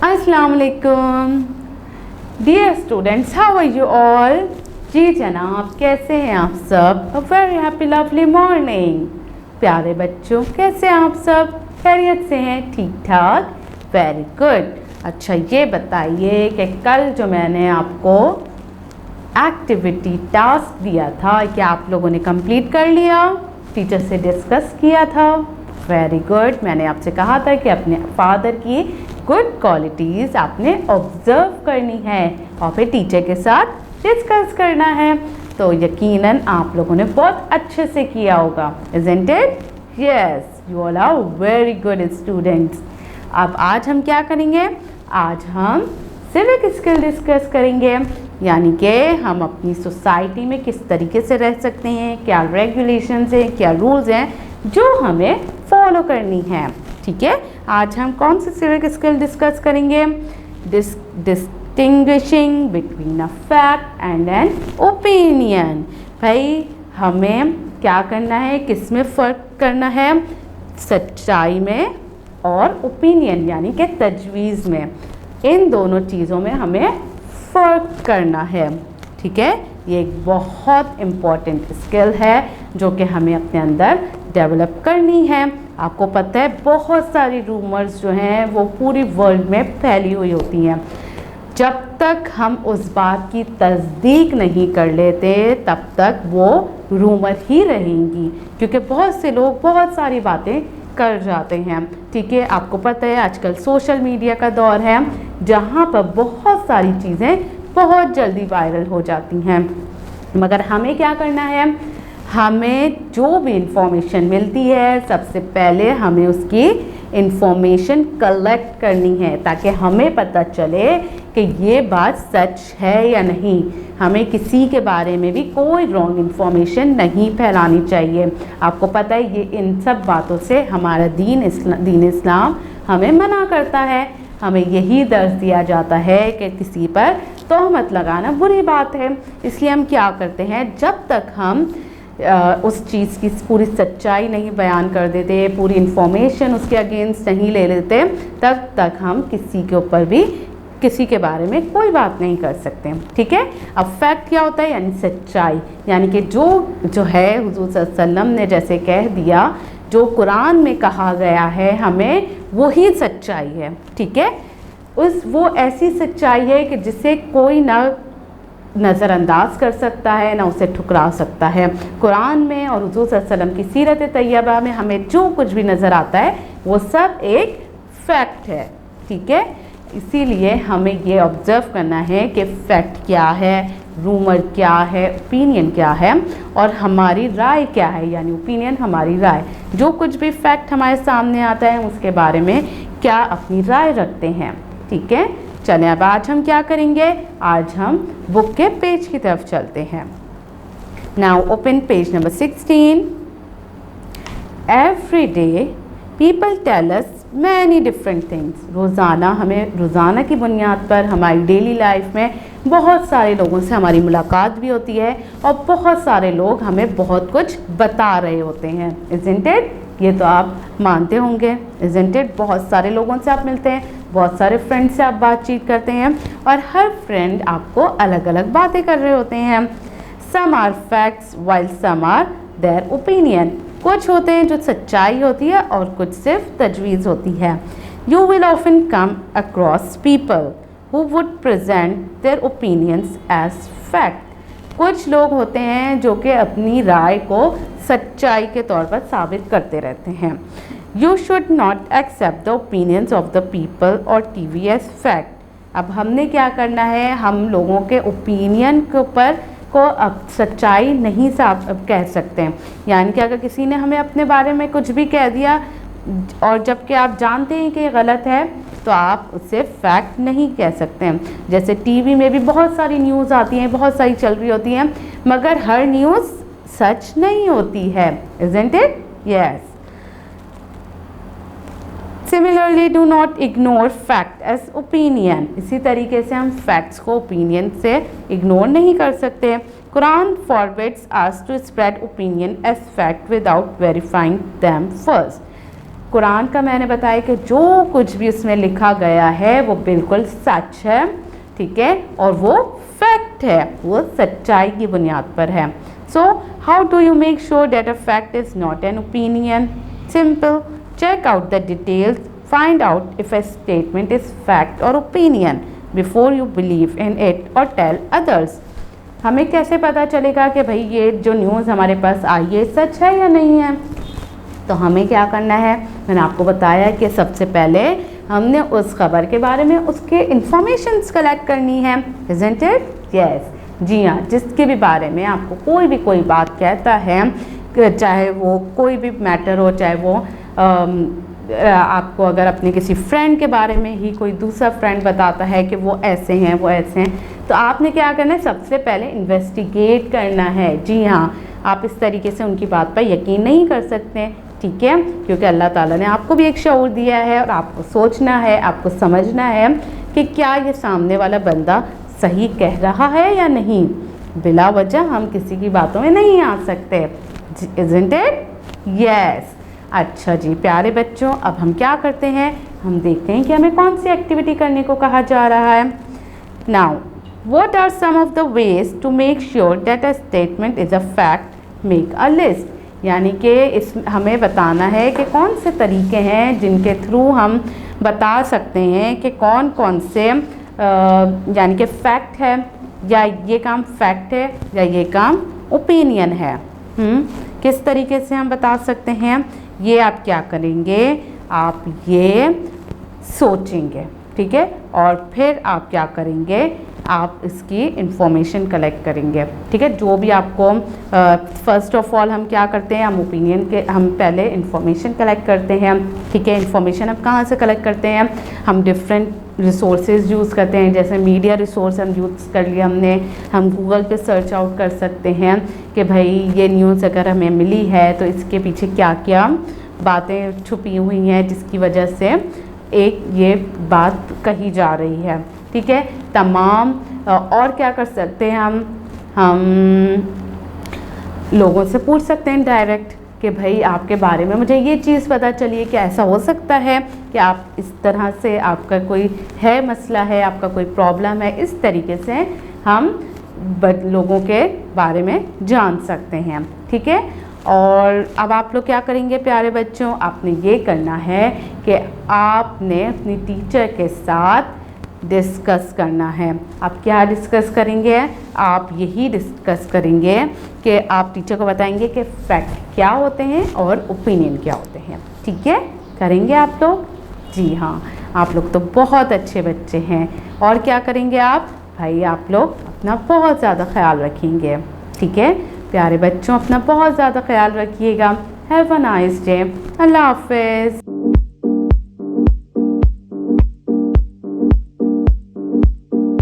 अस्सलाम वालेकुम dear students, how are you all. जी जनाब, कैसे हैं आप सब। A very happy lovely morning. प्यारे बच्चों, कैसे हैं आप सब, खैरियत से हैं, ठीक ठाक, वेरी गुड। अच्छा ये बताइए कि कल जो मैंने आपको एक्टिविटी टास्क दिया था, क्या आप लोगों ने कंप्लीट कर लिया, टीचर से डिस्कस किया था। Very good. मैंने आपसे कहा था कि अपने फादर की गुड क्वालिटीज़ आपने ऑब्जर्व करनी है और फिर टीचर के साथ डिस्कस करना है। तो यकीनन आप लोगों ने बहुत अच्छे से किया होगा, isn't it? Yes, you all are very good students. अब आज हम क्या करेंगे, आज हम सिविक स्किल डिस्कस करेंगे, यानी कि हम अपनी सोसाइटी में किस तरीके से रह सकते हैं, क्या रेगुलेशंस हैं, क्या रूल्स हैं जो हमें फॉलो करनी है। ठीक है, आज हम कौन सी सिविक स्किल डिस्कस करेंगे, distinguishing between a fact and an opinion. भाई हमें क्या करना है, किस में फ़र्क करना है, सच्चाई में और ओपिनियन यानी कि तजवीज़ में, इन दोनों चीज़ों में हमें फ़र्क करना है। ठीक है, ये एक बहुत इम्पॉर्टेंट स्किल है जो कि हमें अपने अंदर डेवलप करनी है। आपको पता है बहुत सारी रूमर्स जो हैं वो पूरी वर्ल्ड में फैली हुई होती हैं। जब तक हम उस बात की तस्दीक नहीं कर लेते तब तक वो रूमर ही रहेंगी, क्योंकि बहुत से लोग बहुत सारी बातें कर जाते हैं। ठीक है, आपको पता है आजकल सोशल मीडिया का दौर है जहाँ पर बहुत सारी चीज़ें बहुत जल्दी वायरल हो जाती हैं, मगर हमें क्या करना है, हमें जो भी इंफॉर्मेशन मिलती है सबसे पहले हमें उसकी इंफॉर्मेशन कलेक्ट करनी है ताकि हमें पता चले कि ये बात सच है या नहीं। हमें किसी के बारे में भी कोई रॉन्ग इंफॉर्मेशन नहीं फैलानी चाहिए। आपको पता है ये इन सब बातों से हमारा दीन इस्लाम हमें मना करता है। हमें यही दर्ज दिया जाता है कि किसी पर तोहमत लगाना बुरी बात है। इसलिए हम क्या करते हैं, जब तक हम उस चीज़ की पूरी सच्चाई नहीं बयान कर देते, पूरी इन्फॉर्मेशन उसके अगेंस्ट नहीं ले लेते, तब तक हम किसी के ऊपर भी किसी के बारे में कोई बात नहीं कर सकते। ठीक है, अब फैक्ट क्या होता है, यानी सच्चाई, यानी कि जो है हुजूर सल्लल्लाहु अलैहि वसल्लम ने जैसे कह दिया, जो कुरान में कहा गया है हमें वही सच्चाई है। ठीक है, वो ऐसी सच्चाई है कि जिसे कोई ना नज़रअंदाज कर सकता है ना उसे ठुकरा सकता है। कुरान में और हुजूर सल्लल्लाहु अलैहि वसल्लम की सीरत तैयबा में हमें जो कुछ भी नज़र आता है वो सब एक फैक्ट है। ठीक है, इसीलिए हमें ये ऑब्ज़र्व करना है कि फैक्ट क्या है, रूमर क्या है, ओपिनियन क्या है और हमारी राय क्या है, यानी ओपिनियन हमारी राय, जो कुछ भी फैक्ट हमारे सामने आता है उसके बारे में क्या अपनी राय रखते हैं। ठीक है, चलें अब आज हम क्या करेंगे, आज हम बुक के पेज की तरफ चलते हैं। Now open page number 16। Every day people tell us many different things. रोज़ाना की बुनियाद पर हमारी डेली लाइफ में बहुत सारे लोगों से हमारी मुलाकात भी होती है और बहुत सारे लोग हमें बहुत कुछ बता रहे होते हैं। isn't it? ये तो आप मानते होंगे, isn't it? बहुत सारे लोगों से आप मिलते हैं, बहुत सारे फ्रेंड से आप बातचीत करते हैं और हर फ्रेंड आपको अलग अलग बातें कर रहे होते हैं। Some are facts while some are their opinion. कुछ होते हैं जो सच्चाई होती है और कुछ सिर्फ तजवीज़ होती है। You will often come across people who would present their opinions as fact. कुछ लोग होते हैं जो कि अपनी राय को सच्चाई के तौर पर साबित करते रहते हैं। You should not accept the opinions of the people or TV as fact. अब हमने क्या करना है, हम लोगों के ओपिनियन के ऊपर को अब सच्चाई नहीं कह सकते हैं। यानी कि अगर किसी ने हमें अपने बारे में कुछ भी कह दिया और जबकि आप जानते हैं कि ये गलत है तो आप उससे फैक्ट नहीं कह सकते हैं। जैसे टीवी में भी बहुत सारी न्यूज़ आती हैं, बहुत सारी चल रही होती हैं, मगर हर न्यूज़ सच नहीं होती है। isn't it? Yes. Similarly, do not ignore fact as opinion. इसी तरीके से हम फैक्ट्स को ओपिनियन से इग्नोर नहीं कर सकते। Quran forbids us to spread opinion as fact without verifying them first. Quran का मैंने बताया कि जो कुछ भी उसमें लिखा गया है वो बिल्कुल सच है, ठीक है, और वो फैक्ट है, वो सच्चाई की बुनियाद पर है। So how do you make sure that a fact is not an opinion? Simple, check out the details, find out if a statement is fact or opinion before you believe in it or tell others। हमें कैसे पता चलेगा कि भाई ये जो news हमारे पास आई है सच है या नहीं है? तो हमें क्या करना है, मैंने आपको बताया कि सबसे पहले हमने उस खबर के बारे में उसके इंफॉर्मेशंस कलेक्ट करनी है, isn't it? Yes, जी हाँ, जिसके भी बारे में आपको कोई बात कहता है, चाहे वो कोई भी मैटर हो, चाहे वो आपको अगर अपने किसी फ्रेंड के बारे में ही कोई दूसरा फ्रेंड बताता है कि वो ऐसे हैं वो ऐसे हैं, तो आपने क्या करना है, सबसे पहले इन्वेस्टिगेट करना है। जी हाँ, आप इस तरीके से उनकी बात पर यकीन नहीं कर सकते, ठीक है, क्योंकि अल्लाह ताला ने आपको भी एक शऊर दिया है और आपको सोचना है, आपको समझना है कि क्या ये सामने वाला बंदा सही कह रहा है या नहीं। बिला वजह हम किसी की बातों में नहीं आ सकते, isn't it? Yes। अच्छा जी प्यारे बच्चों, अब हम क्या करते हैं, हम देखते हैं कि हमें कौन सी एक्टिविटी करने को कहा जा रहा है। Now what are some of the ways to make sure that a statement is a fact? Make a list. यानी कि इस हमें बताना है कि कौन से तरीके हैं जिनके थ्रू हम बता सकते हैं कि कौन कौन से यानी कि फैक्ट है, या ये काम फैक्ट है या ये काम ओपिनियन है। किस तरीके से हम बता सकते हैं, ये आप क्या करेंगे, आप ये सोचेंगे, ठीक है, और फिर आप क्या करेंगे, आप इसकी इंफॉर्मेशन कलेक्ट करेंगे, ठीक है। जो भी आपको फर्स्ट ऑफ ऑल हम क्या करते हैं, हम ओपिनियन के हम पहले इंफॉर्मेशन कलेक्ट करते हैं, ठीक है। इंफॉर्मेशन अब कहाँ से कलेक्ट करते हैं, हम डिफरेंट रिसोर्सेज यूज़ करते हैं, जैसे मीडिया रिसोर्स हम यूज़ कर लिया हमने, हम गूगल पे सर्च आउट कर सकते हैं कि भाई ये न्यूज़ अगर हमें मिली है तो इसके पीछे क्या क्या बातें छुपी हुई हैं जिसकी वजह से एक ये बात कही जा रही है, ठीक है। तमाम और क्या कर सकते हैं, हम लोगों से पूछ सकते हैं डायरेक्ट कि भाई आपके बारे में मुझे ये चीज़ पता चली है कि ऐसा हो सकता है कि आप इस तरह से, आपका कोई है मसला है, आपका कोई प्रॉब्लम है, इस तरीके से हम लोगों के बारे में जान सकते हैं, ठीक है। और अब आप लोग क्या करेंगे प्यारे बच्चों, आपने ये करना है कि आपने अपनी टीचर के साथ डिस्कस करना है। आप क्या डिस्कस करेंगे, आप यही डिस्कस करेंगे कि आप टीचर को बताएंगे कि फैक्ट क्या होते हैं और ओपिनियन क्या होते हैं, ठीक है। करेंगे आप लोग? जी हाँ, आप लोग तो बहुत अच्छे बच्चे हैं। और क्या करेंगे आप, भाई आप लोग अपना बहुत ज़्यादा ख्याल रखेंगे, ठीक है। प्यारे बच्चों अपना बहुत ज़्यादा ख्याल रखिएगा। Have a nice day. अल्लाह हाफ़िज़।